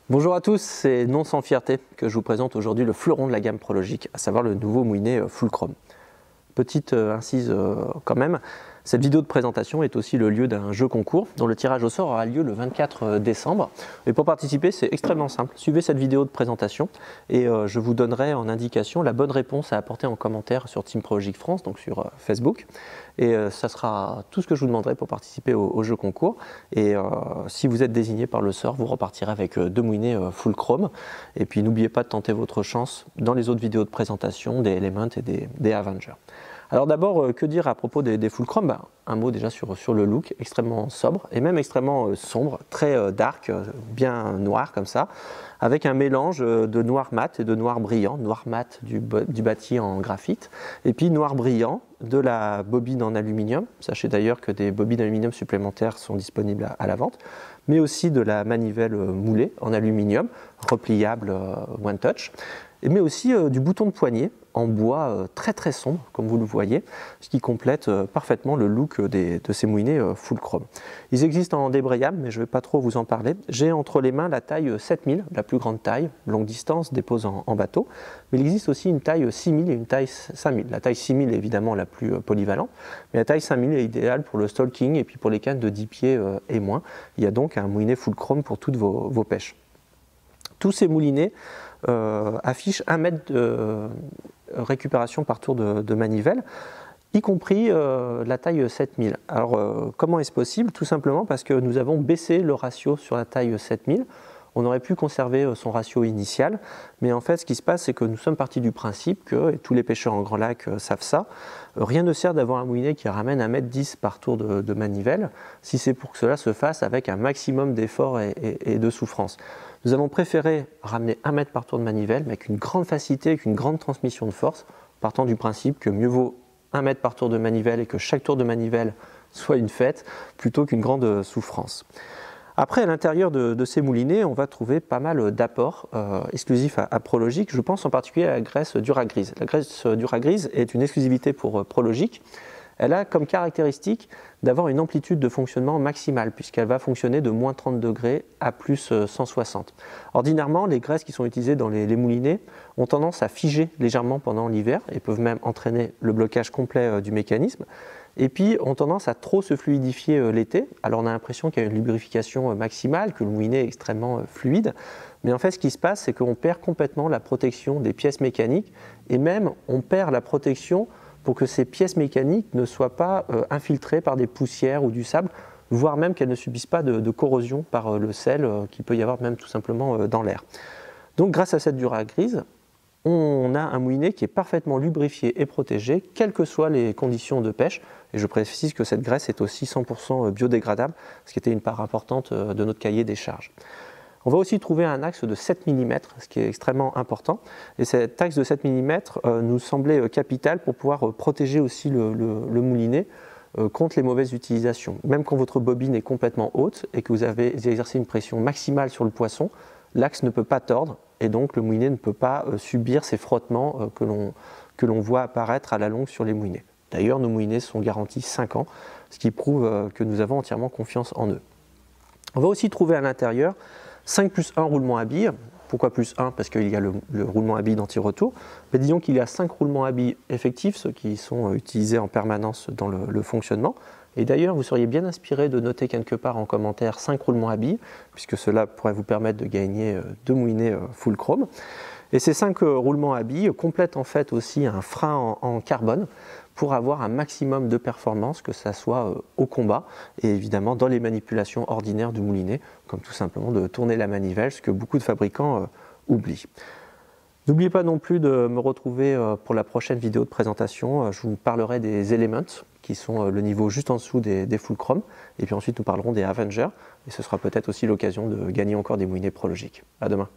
Bonjour à tous, c'est non sans fierté que je vous présente aujourd'hui le fleuron de la gamme Prologic, à savoir le nouveau moulinet Full Chrome. Petite incise quand même, cette vidéo de présentation est aussi le lieu d'un jeu concours dont le tirage au sort aura lieu le 24 décembre. Et pour participer, c'est extrêmement simple. Suivez cette vidéo de présentation et je vous donnerai en indication la bonne réponse à apporter en commentaire sur Team Prologic France, donc sur Facebook. Et ça sera tout ce que je vous demanderai pour participer au jeu concours. Et si vous êtes désigné par le sort, vous repartirez avec deux moulinets Full Chrome. Et puis n'oubliez pas de tenter votre chance dans les autres vidéos de présentation des Element et des Avengers. Alors d'abord, que dire à propos des Full Chrome? Un mot déjà sur le look, extrêmement sobre et même extrêmement sombre, très dark, bien noir comme ça, avec un mélange de noir mat et de noir brillant, noir mat du bâti en graphite, et puis noir brillant de la bobine en aluminium. Sachez d'ailleurs que des bobines aluminium supplémentaires sont disponibles à la vente, mais aussi de la manivelle moulée en aluminium, repliable One Touch, mais aussi du bouton de poignet en bois très sombre, comme vous le voyez, ce qui complète parfaitement le look de ces moulinets Full Chrome. Ils existent en débrayable, mais je ne vais pas trop vous en parler. J'ai entre les mains la taille 7000, la plus grande taille, longue distance, dépose en bateau, mais il existe aussi une taille 6000 et une taille 5000. La taille 6000 est évidemment la plus polyvalente, mais la taille 5000 est idéale pour le stalking et puis pour les cannes de 10 pieds et moins. Il y a donc un moulinet Full Chrome pour toutes vos pêches. Tous ces moulinets affichent 1 mètre de récupération par tour de manivelle, y compris la taille 7000. Alors comment est-ce possible? Tout simplement parce que nous avons baissé le ratio sur la taille 7000. On aurait pu conserver son ratio initial, mais en fait ce qui se passe c'est que nous sommes partis du principe que, et tous les pêcheurs en grand lac savent ça, rien ne sert d'avoir un moulinet qui ramène 1,10 m par tour de manivelle, si c'est pour que cela se fasse avec un maximum d'effort et de souffrance. Nous avons préféré ramener 1 mètre par tour de manivelle, mais avec une grande facilité, avec une grande transmission de force, partant du principe que mieux vaut 1 mètre par tour de manivelle et que chaque tour de manivelle soit une fête, plutôt qu'une grande souffrance. Après, à l'intérieur de ces moulinets, on va trouver pas mal d'apports exclusifs à Prologic. Je pense en particulier à la graisse Duragrise. La graisse Duragrise est une exclusivité pour Prologic. Elle a comme caractéristique d'avoir une amplitude de fonctionnement maximale, puisqu'elle va fonctionner de moins 30 degrés à plus 160. Ordinairement, les graisses qui sont utilisées dans les moulinets ont tendance à figer légèrement pendant l'hiver et peuvent même entraîner le blocage complet du mécanisme. Et puis ont tendance à trop se fluidifier l'été. Alors on a l'impression qu'il y a une lubrification maximale, que le moulinet est extrêmement fluide. Mais en fait ce qui se passe, c'est qu'on perd complètement la protection des pièces mécaniques et même on perd la protection pour que ces pièces mécaniques ne soient pas infiltrées par des poussières ou du sable, voire même qu'elles ne subissent pas de corrosion par le sel qu'il peut y avoir même tout simplement dans l'air. Donc grâce à cette Duragrise, on a un moulinet qui est parfaitement lubrifié et protégé, quelles que soient les conditions de pêche. Et je précise que cette graisse est aussi 100% biodégradable, ce qui était une part importante de notre cahier des charges. On va aussi trouver un axe de 7 mm, ce qui est extrêmement important. Et cet axe de 7 mm nous semblait capital pour pouvoir protéger aussi le moulinet contre les mauvaises utilisations. Même quand votre bobine est complètement haute et que vous avez exercé une pression maximale sur le poisson, l'axe ne peut pas tordre et donc le moulinet ne peut pas subir ces frottements que l'on voit apparaître à la longue sur les moulinets. D'ailleurs, nos moulinets sont garantis 5 ans, ce qui prouve que nous avons entièrement confiance en eux. On va aussi trouver à l'intérieur 5+1 roulements à billes. Pourquoi plus 1? Parce qu'il y a le roulement à billes d'anti-retour. Mais disons qu'il y a 5 roulements à billes effectifs, ceux qui sont utilisés en permanence dans le fonctionnement. Et d'ailleurs, vous seriez bien inspiré de noter quelque part en commentaire 5 roulements à billes, puisque cela pourrait vous permettre de gagner 2 moulinets Full Chrome. Et ces 5 roulements à billes complètent en fait aussi un frein en carbone pour avoir un maximum de performance, que ce soit au combat et évidemment dans les manipulations ordinaires du moulinet, comme tout simplement de tourner la manivelle, ce que beaucoup de fabricants oublient. N'oubliez pas non plus de me retrouver pour la prochaine vidéo de présentation. Je vous parlerai des Elements, qui sont le niveau juste en dessous des Full Chrome, et puis ensuite nous parlerons des Avengers, et ce sera peut-être aussi l'occasion de gagner encore des moulinets Prologic. À demain.